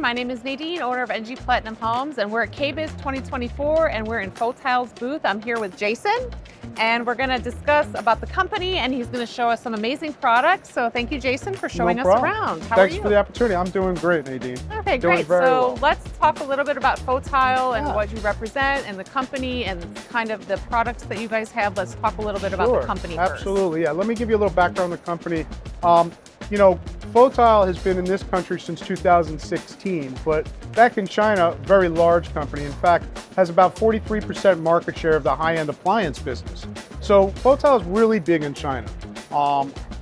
everyone. My name is Nadine, owner of NG Platinum Homes, and we're at KBIS 2024, and we're in Fotile's booth. I'm here with Jason, and we're going to discuss about the company, and he's going to show us some amazing products. So thank you, Jason, for showing us around. How are you? Thanks for the opportunity. I'm doing great, Nadine. Okay, great. So let's talk a little bit about Fotile and what you represent and the company and kind of the products that you guys have. Let's talk a little bit about the company first. Absolutely, yeah. Let me give you a little background on the company. You know, Fotile has been in this country since 2016, but back in China, very large company. In fact, has about 43% market share of the high-end appliance business. So Fotile is really big in China.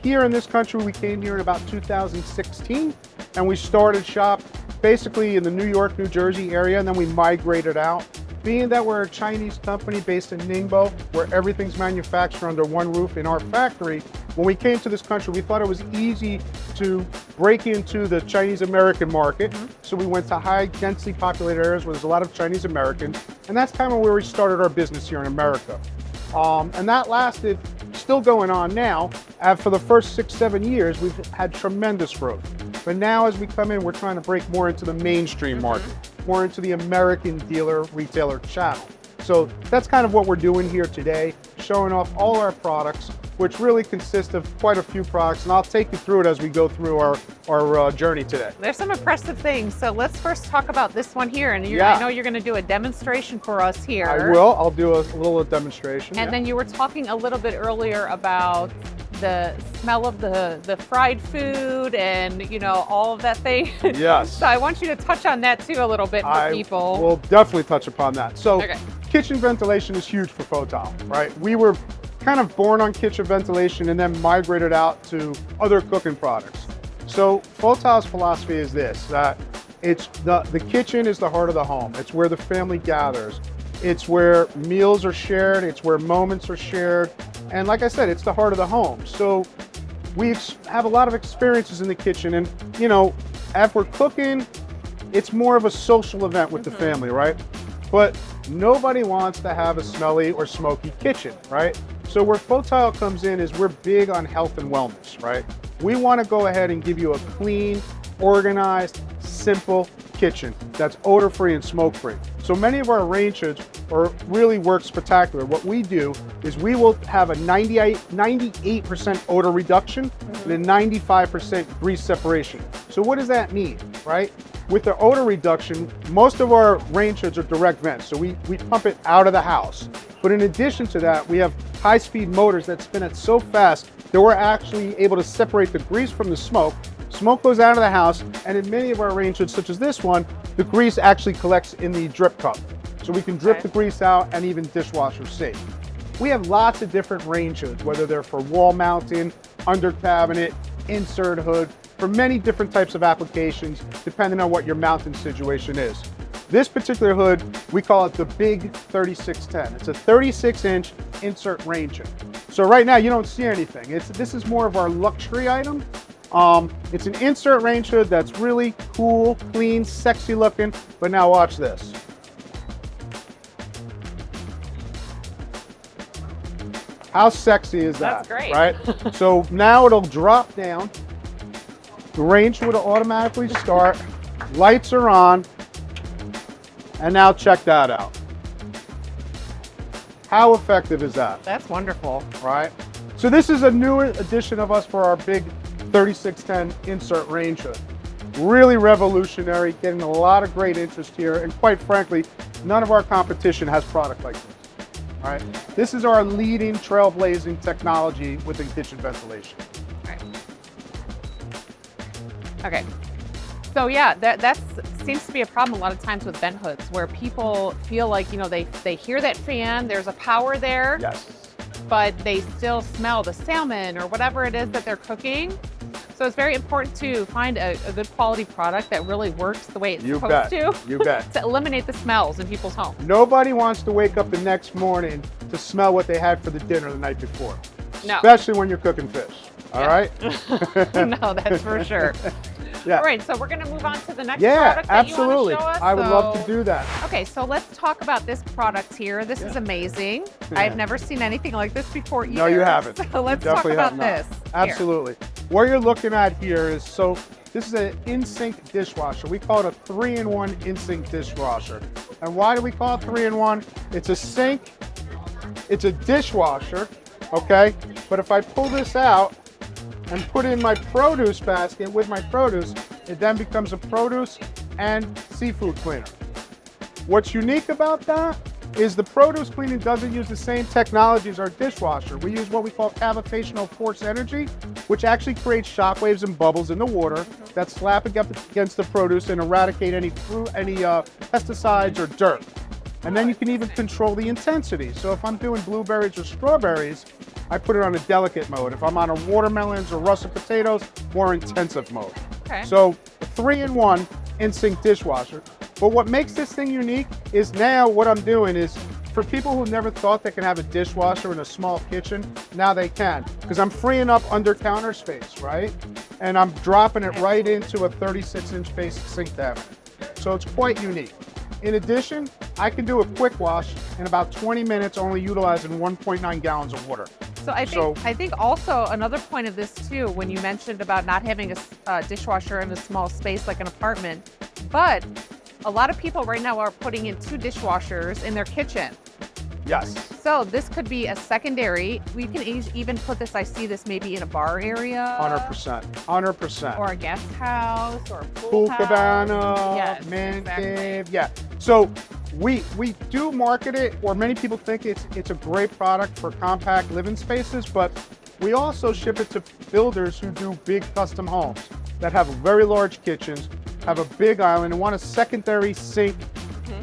Here in this country, we came here in about 2016, and we started shop basically in the New York, New Jersey area, and then we migrated out. Being that we're a Chinese company based in Ningbo, where everything's manufactured under one roof in our factory, when we came to this country, we thought it was easy to break into the Chinese American market. So we went to high densely populated areas where there's a lot of Chinese Americans, and that's kind of where we started our business here in America. And that lasted, still going on now. And for the first 6-7 years, we've had tremendous growth. But now as we come in, we're trying to break more into the mainstream market, more into the American dealer, retailer channel. So that's kind of what we're doing here today, showing off all our products, which really consist of quite a few products. And I'll take you through it as we go through our journey today. There's some impressive things. So let's first talk about this one here. And I know you're going to do a demonstration for us here. I will. I'll do a little demonstration. And then you were talking a little bit earlier about the smell of the fried food and, you know, all of that thing. Yes. So I want you to touch on that too a little bit for people. We'll definitely touch upon that. So kitchen ventilation is huge for Fotile, right? We were kind of born on kitchen ventilation and then migrated out to other cooking products. So Fotile's philosophy is this, that it's the kitchen is the heart of the home. It's where the family gathers. It's where meals are shared. It's where moments are shared. And like I said, it's the heart of the home. So we have a lot of experiences in the kitchen. And, you know, as we're cooking, it's more of a social event with the family, right? But nobody wants to have a smelly or smoky kitchen, right? So where Fotile comes in is we're big on health and wellness, right? We want to go ahead and give you a clean, organized, simple kitchen that's odor-free and smoke-free. So many of our range hoods really work spectacular. What we do is we will have a 98% odor reduction and a 95% grease separation. So what does that mean, right? With the odor reduction, most of our range hoods are direct vents, so we pump it out of the house. But in addition to that, we have high-speed motors that spin it so fast that we're actually able to separate the grease from the smoke. Smoke goes out of the house, and in many of our range hoods, such as this one, the grease actually collects in the drip cup. So we can drip the grease out and even dishwasher safe. We have lots of different range hoods, whether they're for wall mounting, under cabinet, insert hood, for many different types of applications, depending on what your mounting situation is. This particular hood, we call it the Big 3610. It's a 36-inch insert range hood. So right now you don't see anything. This is more of our luxury item. It's an insert range hood that's really cool, clean, sexy looking, but now watch this. How sexy is that? That's great. Right? So now it'll drop down, the range would automatically start, lights are on, and now check that out. How effective is that? That's wonderful. Right? So this is a new addition of us for our Big 3610 insert range hood. Really revolutionary, getting a lot of great interest here, and quite frankly, none of our competition has product like this. All right? This is our leading trailblazing technology within kitchen ventilation. Okay. So yeah, that seems to be a problem a lot of times with vent hoods, where people feel like, you know, they hear that fan, there's a power there, yes, but they still smell the salmon or whatever it is that they're cooking. So it's very important to find a good quality product that really works the way it's supposed to. You bet. To eliminate the smells in people's homes. Nobody wants to wake up the next morning to smell what they had for the dinner the night before. No. Especially when you're cooking fish. All right? No, that's for sure. Yeah. All right, so we're going to move on to the next product that absolutely. You want to show us. I would love to do that. Okay, so let's talk about this product here. This is amazing. I've never seen anything like this before either. No, you haven't. So let's talk about this. Absolutely. What you're looking at here is, so This is an in-sink dishwasher. We call it a 3-in-1 in-sink dishwasher. And why do we call it 3-in-1? It's a sink, it's a dishwasher, okay? But if I pull this out and put in my produce basket with my produce, it then becomes a produce and seafood cleaner. What's unique about that is the produce cleaning doesn't use the same technology as our dishwasher. We use what we call gravitational force energy, which actually creates shock waves and bubbles in the water that slap against the produce and eradicate any pesticides or dirt. And then you can even control the intensity. So if I'm doing blueberries or strawberries, I put it on a delicate mode. If I'm on a watermelons or russet potatoes, more intensive mode. Okay. So a 3-in-1 in-sink dishwasher. But what makes this thing unique is now what I'm doing is, for people who never thought they can have a dishwasher in a small kitchen, now they can. Because I'm freeing up under counter space, right? And I'm dropping it right into a 36-inch basic sink cabinet. So it's quite unique. In addition, I can do a quick wash in about 20 minutes, only utilizing 1.9 gallons of water. So I think also another point of this too, when you mentioned about not having a dishwasher in a small space like an apartment, but a lot of people right now are putting in 2 dishwashers in their kitchen. Yes. So this could be a secondary. We can even put this, I see this maybe in a bar area. 100%. 100%. Or a guest house or a Pool house. cabana, Yes, man exactly. cave. Yeah. So we do market it, or many people think it's a great product for compact living spaces, but we also ship it to builders who do big custom homes that have very large kitchens, have a big island, and want a secondary sink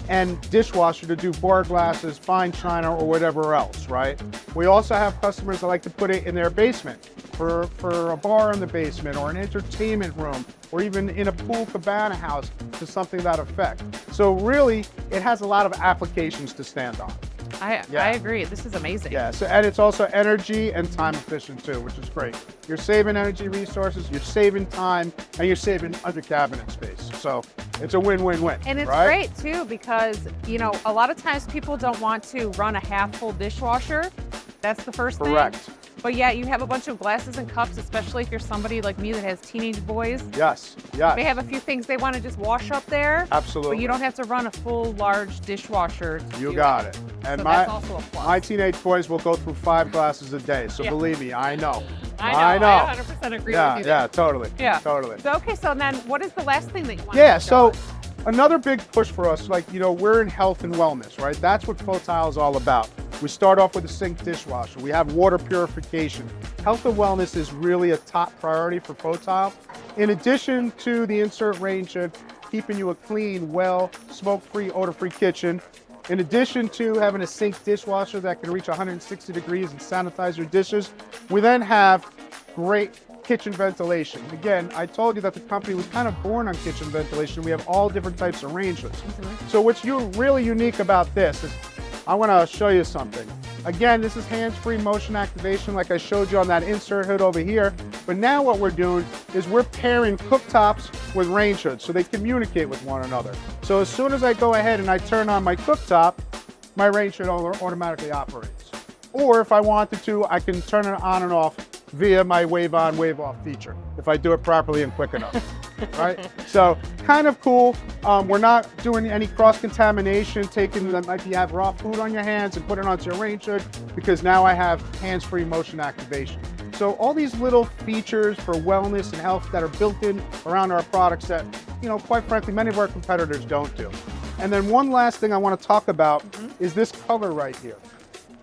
and dishwasher to do bar glasses, fine china, or whatever else, right? We also have customers that like to put it in their basement for a bar in the basement, or an entertainment room, or even in a pool cabana house to something to that effect. So really, it has a lot of applications to stand on. I agree. This is amazing. Yeah, so, and it's also energy and time efficient too, which is great. You're saving energy resources, you're saving time, and you're saving under cabinet space. So it's a win-win-win. And it's right? great too because, you know, a lot of times people don't want to run a half-full dishwasher. That's the first thing. Correct. But yeah, you have a bunch of glasses and cups, especially if you're somebody like me that has teenage boys. Yes, yes. They have a few things they want to just wash up there. Absolutely. But you don't have to run a full, large dishwasher. You got it. And so that's also a plus. my teenage boys will go through 5 glasses a day. So believe me, I know. I know. I 100% agree with you. Yeah, there. totally. Yeah. Totally. So, okay, so then what is the last thing that you want Yeah, to show so us? another big push for us, like, you know, we're in health and wellness, right? That's what Fotile is all about. We start off with a sink dishwasher. We have water purification. Health and wellness is really a top priority for Fotile. In addition to the insert range hood, keeping you a clean, well, smoke-free, odor-free kitchen. In addition to having a sink dishwasher that can reach 160 degrees and sanitize your dishes, we then have great kitchen ventilation. Again, I told you that the company was kind of born on kitchen ventilation. We have all different types of range hoods. So what's really unique about this is I want to show you something. Again, this is hands-free motion activation like I showed you on that insert hood over here. But now what we're doing is we're pairing cooktops with range hoods so they communicate with one another. So as soon as I go ahead and I turn on my cooktop, my range hood automatically operates. Or if I wanted to, I can turn it on and off via my wave on, wave off feature if I do it properly and quick enough, right? So kind of cool. We're not doing any cross-contamination, taking that might have raw food on your hands and put it onto your range hood, because now I have hands-free motion activation. So all these little features for wellness and health that are built in around our products that, you know, quite frankly, many of our competitors don't do. And then one last thing I want to talk about is this color right here.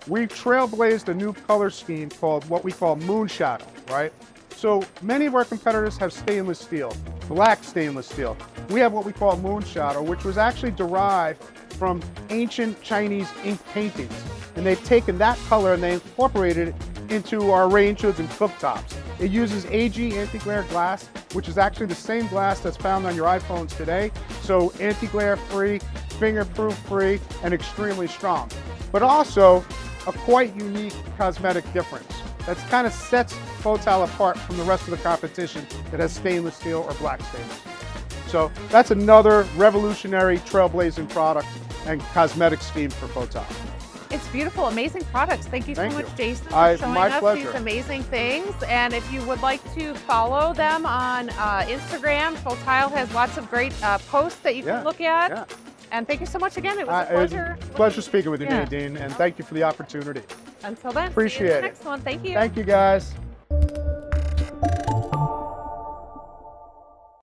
We've trailblazed a new color scheme called what we call moon shadow, right? So many of our competitors have stainless steel, black stainless steel. We have what we call moon shadow, which was actually derived from ancient Chinese ink paintings. And they've taken that color and they incorporated it into our range hoods and cooktops. It uses AG anti-glare glass, which is actually the same glass that's found on your iPhones today. So anti-glare free, fingerproof free, and extremely strong. But also a quite unique cosmetic difference that kind of sets Fotile apart from the rest of the competition that has stainless steel or black stainless steel. So that's another revolutionary trailblazing product and cosmetic scheme for Fotile. It's beautiful, amazing products. Thank you so Thank much, you. Jason, for showing My us pleasure. these amazing things. And if you would like to follow them on Instagram, Fotile has lots of great posts that you can look at. Yeah. And thank you so much again. It was a It was pleasure. a pleasure speaking with you, Yeah. Nadine, and thank you for the opportunity. Until then, see you in Appreciate the it. next one. Thank you. Thank you, guys.